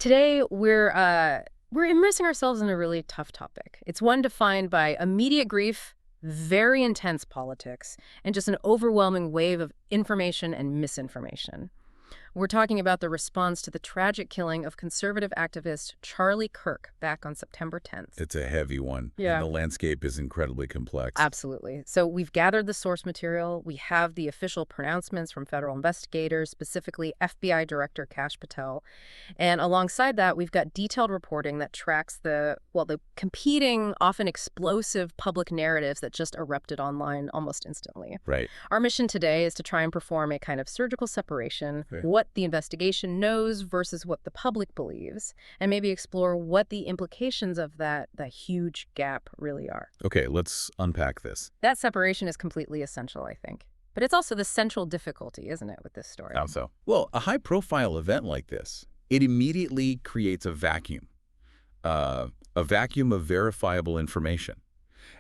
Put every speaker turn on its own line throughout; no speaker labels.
Today, we're immersing ourselves in a really tough topic. It's one defined by immediate grief, very intense politics, and just an overwhelming wave of information and misinformation. We're talking about the response to the tragic killing of conservative activist Charlie Kirk back on September 10th.
It's a heavy one.
Yeah.
And the landscape is incredibly complex.
Absolutely. So we've gathered the source material. We have the official pronouncements from federal investigators, specifically FBI Director Kash Patel. And alongside that, we've got detailed reporting that tracks the competing, often explosive public narratives that just erupted online almost instantly.
Right.
Our mission today is to try and perform a kind of surgical separation, what the investigation knows versus what the public believes, and maybe explore what the implications of that huge gap really are.
Okay, let's unpack this.
That separation is completely essential, I think. But it's also the central difficulty, isn't it, with this story?
How so? Well, a high-profile event like this, it immediately creates a vacuum of verifiable information.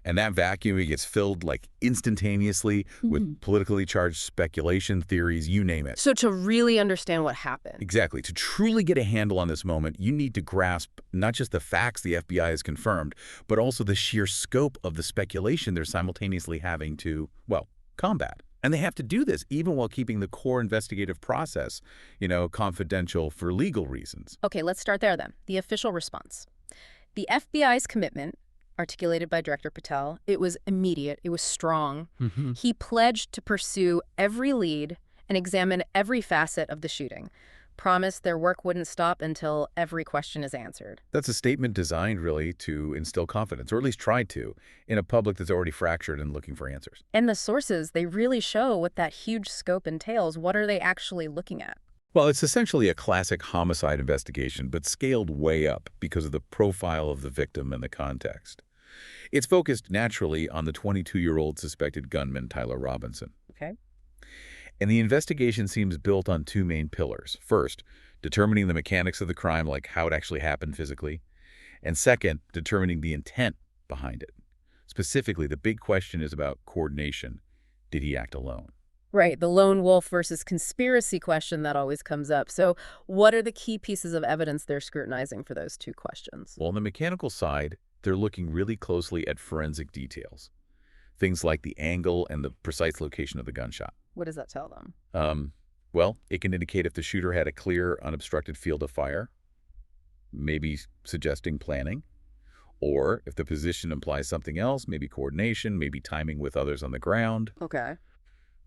And that vacuum, it gets filled like instantaneously with politically charged speculation, theories, you name it.
So to really understand what happened.
Exactly. To truly get a handle on this moment, you need to grasp not just the facts the FBI has confirmed, but also the sheer scope of the speculation they're simultaneously having to, well, combat. And they have to do this even while keeping the core investigative process, confidential for legal reasons.
Okay, let's start there then. The official response. The FBI's commitment, articulated by Director Patel, it was immediate, it was strong. He pledged to pursue every lead and examine every facet of the shooting. Promised their work wouldn't stop until every question is answered.
That's a statement designed, really, to instill confidence, or at least tried to, in a public that's already fractured and looking for answers.
And the sources, they really show what that huge scope entails. What are they actually looking at?
Well, it's essentially a classic homicide investigation, but scaled way up because of the profile of the victim and the context. It's focused naturally on the 22-year-old suspected gunman, Tyler Robinson.
Okay.
And the investigation seems built on two main pillars. First, determining the mechanics of the crime, like how it actually happened physically. And second, determining the intent behind it. Specifically, the big question is about coordination. Did he act alone?
Right, the lone wolf versus conspiracy question that always comes up. So what are the key pieces of evidence they're scrutinizing for those two questions?
Well, on the mechanical side, they're looking really closely at forensic details. Things like the angle and the precise location of the gunshot.
What does that tell them?
Well, it can indicate if the shooter had a clear, unobstructed field of fire, maybe suggesting planning, or if the position implies something else, maybe coordination, maybe timing with others on the ground.
Okay.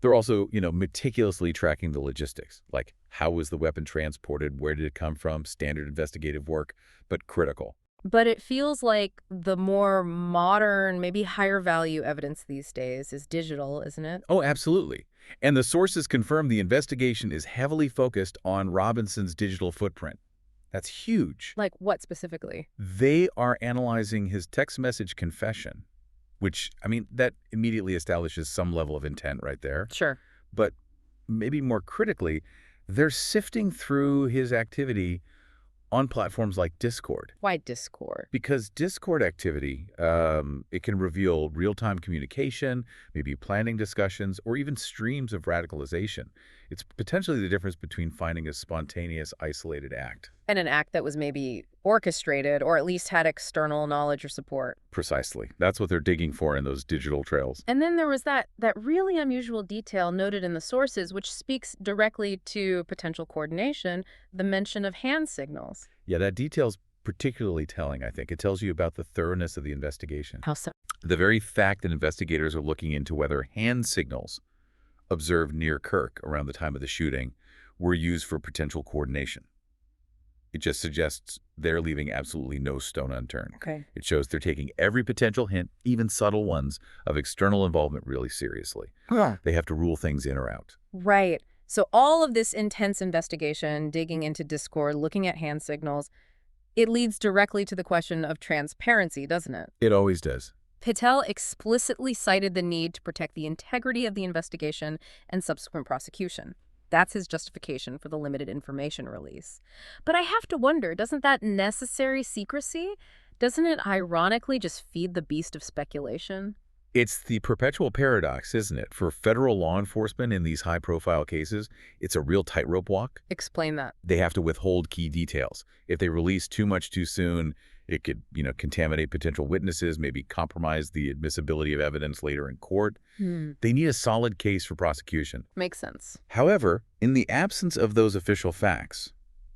They're also, meticulously tracking the logistics, like how was the weapon transported, where did it come from, standard investigative work, but critical.
But it feels like the more modern, maybe higher value evidence these days is digital, isn't it?
Oh, absolutely. And the sources confirm the investigation is heavily focused on Robinson's digital footprint. That's huge.
Like what specifically?
They are analyzing his text message confession, which, that immediately establishes some level of intent right there.
Sure.
But maybe more critically, they're sifting through his activity on platforms like Discord.
Why Discord?
Because Discord activity, it can reveal real-time communication, maybe planning discussions, or even streams of radicalization. It's potentially the difference between finding a spontaneous, isolated act.
And an act that was maybe orchestrated or at least had external knowledge or support.
Precisely. That's what they're digging for in those digital trails.
And then there was that really unusual detail noted in the sources, which speaks directly to potential coordination, the mention of hand signals.
Yeah, that detail's particularly telling, I think. It tells you about the thoroughness of the investigation.
How so?
The very fact that investigators are looking into whether hand signals observed near Kirk around the time of the shooting were used for potential coordination. It just suggests they're leaving absolutely no stone unturned.
Okay.
It shows they're taking every potential hint, even subtle ones, of external involvement really seriously. They have to rule things in or out.
Right. So all of this intense investigation, digging into Discord, looking at hand signals, it leads directly to the question of transparency, doesn't it?
It always does.
Patel explicitly cited the need to protect the integrity of the investigation and subsequent prosecution. That's his justification for the limited information release. But I have to wonder, doesn't that necessary secrecy, doesn't it ironically just feed the beast of speculation?
It's the perpetual paradox, isn't it? For federal law enforcement in these high-profile cases, it's a real tightrope walk.
Explain that.
They have to withhold key details. If they release too much too soon, it could, contaminate potential witnesses, maybe compromise the admissibility of evidence later in court. They need a solid case for prosecution.
Makes sense.
However, in the absence of those official facts,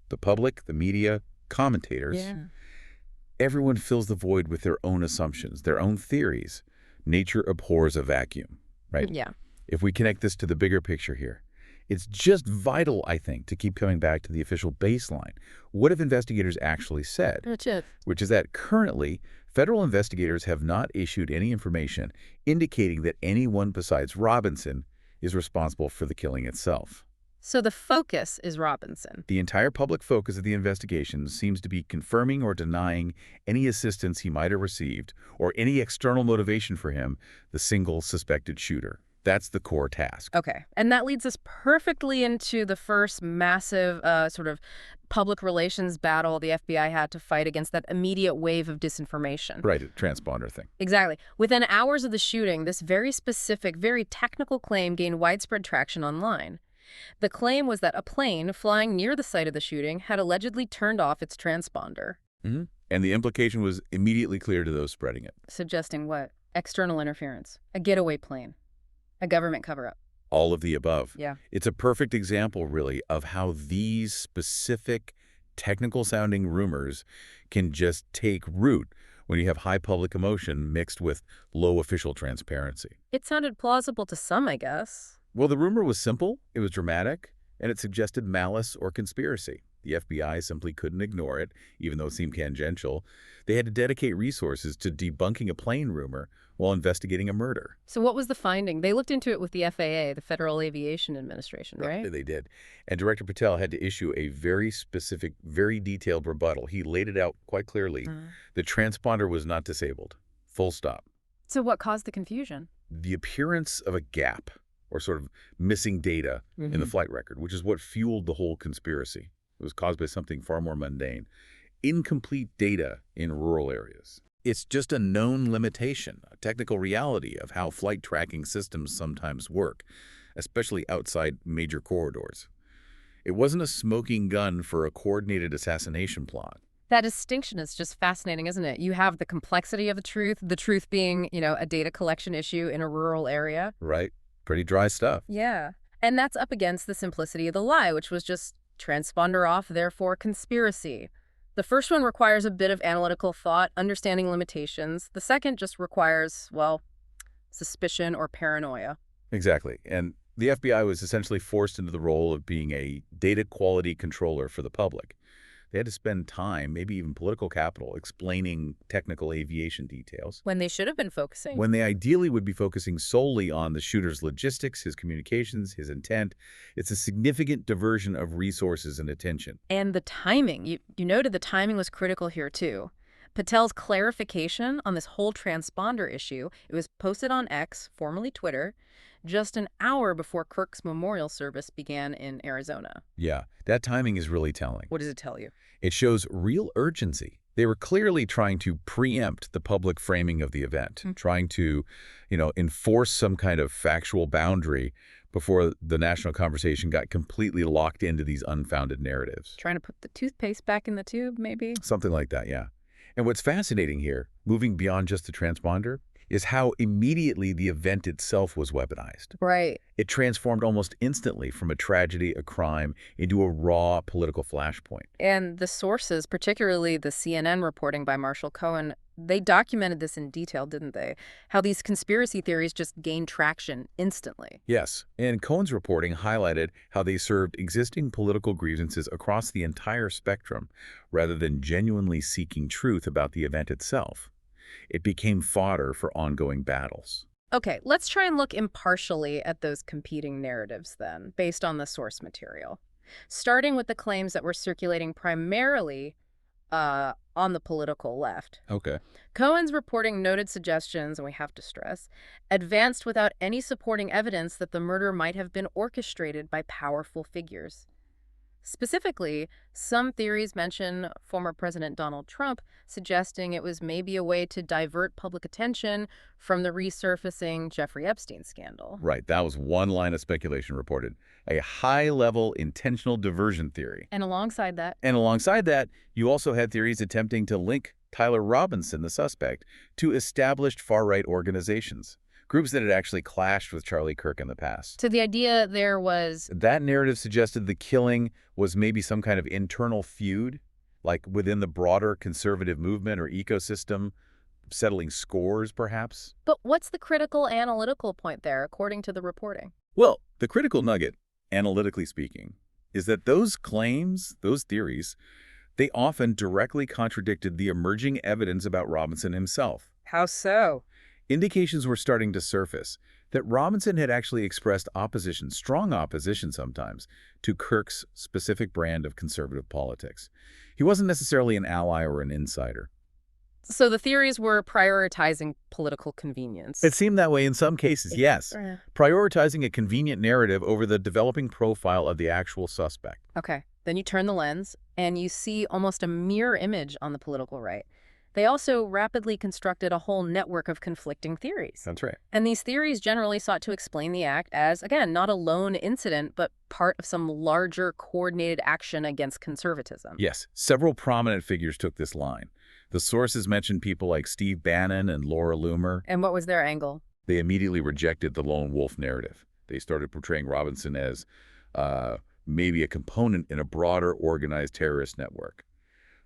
the public, the media, commentators, everyone fills the void with their own assumptions, their own theories. Nature abhors a vacuum, right?
Yeah.
If we connect this to the bigger picture here, it's just vital, I think, to keep coming back to the official baseline. What have investigators actually said?
That's it.
Which is that currently, federal investigators have not issued any information indicating that anyone besides Robinson is responsible for the killing itself.
So the focus is Robinson.
The entire public focus of the investigation seems to be confirming or denying any assistance he might have received or any external motivation for him, the single suspected shooter. That's the core task.
Okay. And that leads us perfectly into the first massive sort of public relations battle the FBI had to fight against that immediate wave of disinformation.
Right, a transponder thing.
Exactly. Within hours of the shooting, this very specific, very technical claim gained widespread traction online. The claim was that a plane flying near the site of the shooting had allegedly turned off its transponder.
And the implication was immediately clear to those spreading it.
Suggesting what? External interference. A getaway plane. A government cover-up.
All of the above.
Yeah.
It's a perfect example, really, of how these specific technical-sounding rumors can just take root when you have high public emotion mixed with low official transparency.
It sounded plausible to some, I guess.
Well, the rumor was simple, it was dramatic, and it suggested malice or conspiracy. The FBI simply couldn't ignore it, even though it seemed tangential. They had to dedicate resources to debunking a plane rumor while investigating a murder.
So what was the finding? They looked into it with the FAA, the Federal Aviation Administration, right?
They did. And Director Patel had to issue a very specific, very detailed rebuttal. He laid it out quite clearly. The transponder was not disabled. Full stop.
So what caused the confusion?
The appearance of a gap, or sort of missing data in the flight record, which is what fueled the whole conspiracy. It was caused by something far more mundane. Incomplete data in rural areas. It's just a known limitation, a technical reality of how flight tracking systems sometimes work, especially outside major corridors. It wasn't a smoking gun for a coordinated assassination plot.
That distinction is just fascinating, isn't it? You have the complexity of the truth being, a data collection issue in a rural area.
Right. Pretty dry stuff.
Yeah. And that's up against the simplicity of the lie, which was just transponder off, therefore conspiracy. The first one requires a bit of analytical thought, understanding limitations. The second just requires, well, suspicion or paranoia.
Exactly. And the FBI was essentially forced into the role of being a data quality controller for the public. They had to spend time, maybe even political capital, explaining technical aviation details.
When they should have been focusing.
When they ideally would be focusing solely on the shooter's logistics, his communications, his intent. It's a significant diversion of resources and attention.
And the timing. You noted the timing was critical here, too. Patel's clarification on this whole transponder issue, it was posted on X, formerly Twitter, just an hour before Kirk's memorial service began in Arizona.
Yeah, that timing is really telling.
What does it tell you?
It shows real urgency. They were clearly trying to preempt the public framing of the event, trying to, enforce some kind of factual boundary before the national conversation got completely locked into these unfounded narratives.
Trying to put the toothpaste back in the tube, maybe?
Something like that, yeah. And what's fascinating here, moving beyond just the transponder, is how immediately the event itself was weaponized.
Right.
It transformed almost instantly from a tragedy, a crime, into a raw political flashpoint.
And the sources, particularly the CNN reporting by Marshall Cohen, they documented this in detail, didn't they? How these conspiracy theories just gained traction instantly.
Yes, and Cohen's reporting highlighted how they served existing political grievances across the entire spectrum, rather than genuinely seeking truth about the event itself. It became fodder for ongoing battles.
Okay, let's try and look impartially at those competing narratives then, based on the source material. Starting with the claims that were circulating primarily on the political left.
Okay.
Cohen's reporting noted suggestions, and we have to stress, advanced without any supporting evidence that the murder might have been orchestrated by powerful figures. Specifically, some theories mention former President Donald Trump, suggesting it was maybe a way to divert public attention from the resurfacing Jeffrey Epstein scandal.
Right, that was one line of speculation reported. A high-level intentional diversion theory.
And alongside that,
And alongside that, you also had theories attempting to link Tyler Robinson, the suspect, to established far-right organizations, groups that had actually clashed with Charlie Kirk in the past.
to the idea there was
That narrative suggested the killing was maybe some kind of internal feud, like within the broader conservative movement or ecosystem, settling scores, perhaps.
But what's the critical analytical point there, according to the reporting?
Well, the critical nugget, analytically speaking, is that those claims, those theories, they often directly contradicted the emerging evidence about Robinson himself.
How so?
Indications were starting to surface that Robinson had actually expressed opposition, strong opposition sometimes, to Kirk's specific brand of conservative politics. He wasn't necessarily an ally or an insider.
So the theories were prioritizing political convenience.
It seemed that way in some cases, yes. Prioritizing a convenient narrative over the developing profile of the actual suspect.
Okay, then you turn the lens, and you see almost a mirror image on the political right. They also rapidly constructed a whole network of conflicting theories.
That's right.
And these theories generally sought to explain the act as, again, not a lone incident, but part of some larger coordinated action against conservatism.
Yes, several prominent figures took this line. The sources mentioned people like Steve Bannon and Laura Loomer.
And what was their angle?
They immediately rejected the lone wolf narrative. They started portraying Robinson as maybe a component in a broader organized terrorist network.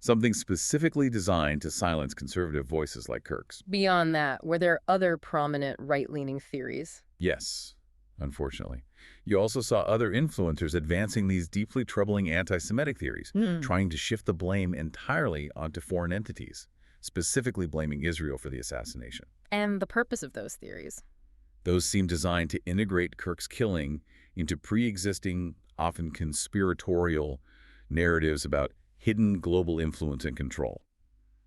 Something specifically designed to silence conservative voices like Kirk's.
Beyond that, were there other prominent right-leaning theories?
Yes, unfortunately. You also saw other influencers advancing these deeply troubling anti-Semitic theories, trying to shift the blame entirely onto foreign entities, specifically blaming Israel for the assassination.
And the purpose of those theories?
Those seemed designed to integrate Kirk's killing into pre-existing, often conspiratorial narratives about hidden global influence and control,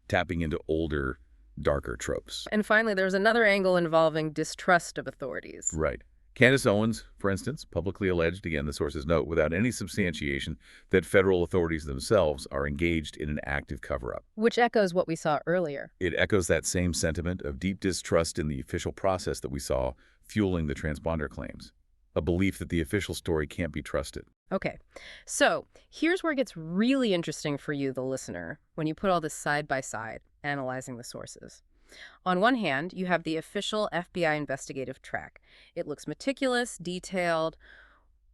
tapping into older, darker tropes.
And finally, there's another angle involving distrust of authorities.
Right. Candace Owens, for instance, publicly alleged, again, the sources note, without any substantiation, that federal authorities themselves are engaged in an active cover-up.
Which echoes what we saw earlier.
It echoes that same sentiment of deep distrust in the official process that we saw fueling the transponder claims, a belief that the official story can't be trusted.
Okay, so here's where it gets really interesting for you, the listener, when you put all this side by side, analyzing the sources. On one hand, you have the official FBI investigative track. It looks meticulous, detailed,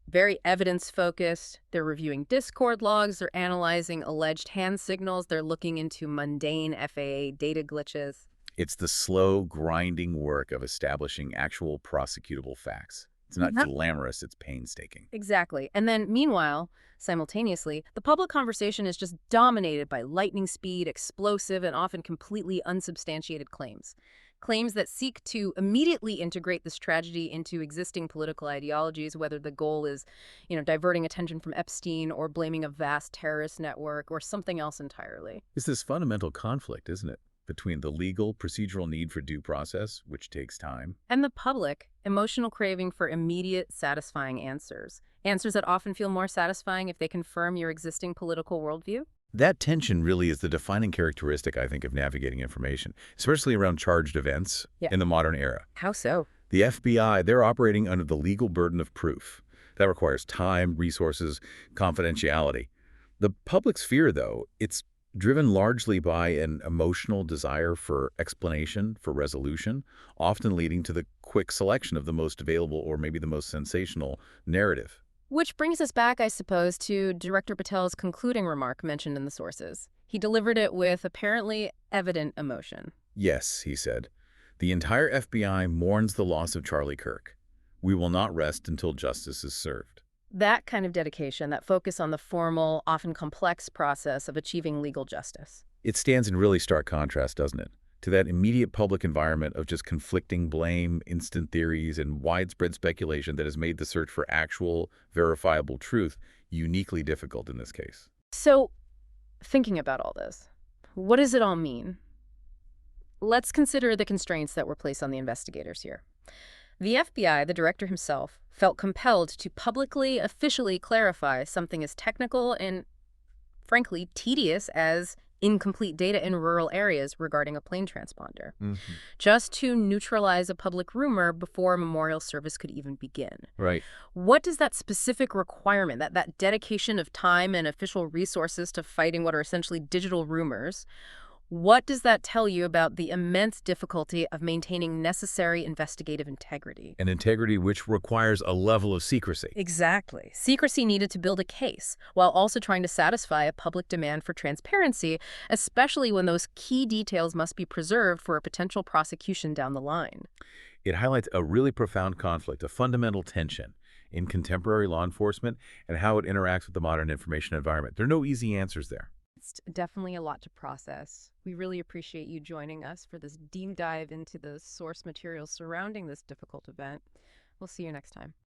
very evidence-focused. They're reviewing Discord logs, they're analyzing alleged hand signals, they're looking into mundane FAA data glitches.
It's the slow, grinding work of establishing actual prosecutable facts. It's not glamorous, it's painstaking.
Exactly. And then, meanwhile, simultaneously, the public conversation is just dominated by lightning speed, explosive, and often completely unsubstantiated claims. Claims that seek to immediately integrate this tragedy into existing political ideologies, whether the goal is, diverting attention from Epstein or blaming a vast terrorist network or something else entirely.
It's this fundamental conflict, isn't it, between the legal, procedural need for due process, which takes time,
and the public emotional craving for immediate, satisfying answers. Answers that often feel more satisfying if they confirm your existing political worldview.
That tension really is the defining characteristic, I think, of navigating information, especially around charged events in the modern era.
How so?
The FBI, they're operating under the legal burden of proof. That requires time, resources, confidentiality. The public's fear, though, it's driven largely by an emotional desire for explanation, for resolution, often leading to the quick selection of the most available or maybe the most sensational narrative.
Which brings us back, I suppose, to Director Patel's concluding remark mentioned in the sources. He delivered it with apparently evident emotion.
Yes, he said, the entire FBI mourns the loss of Charlie Kirk. We will not rest until justice is served.
That kind of dedication, that focus on the formal, often complex process of achieving legal justice.
It stands in really stark contrast, doesn't it, to that immediate public environment of just conflicting blame, instant theories, and widespread speculation that has made the search for actual, verifiable truth uniquely difficult in this case.
So, thinking about all this, what does it all mean? Let's consider the constraints that were placed on the investigators here. The FBI, the director himself, felt compelled to publicly, officially clarify something as technical and, frankly, tedious as incomplete data in rural areas regarding a plane transponder,
Hmm.
just to neutralize a public rumor before a memorial service could even begin.
Right.
What does that specific requirement, that dedication of time and official resources to fighting what are essentially digital rumors, what does that tell you about the immense difficulty of maintaining necessary investigative integrity?
An integrity which requires a level of secrecy.
Exactly. Secrecy needed to build a case, while also trying to satisfy a public demand for transparency, especially when those key details must be preserved for a potential prosecution down the line.
It highlights a really profound conflict, a fundamental tension in contemporary law enforcement and how it interacts with the modern information environment. There are no easy answers there.
It's definitely a lot to process. We really appreciate you joining us for this deep dive into the source material surrounding this difficult event. We'll see you next time.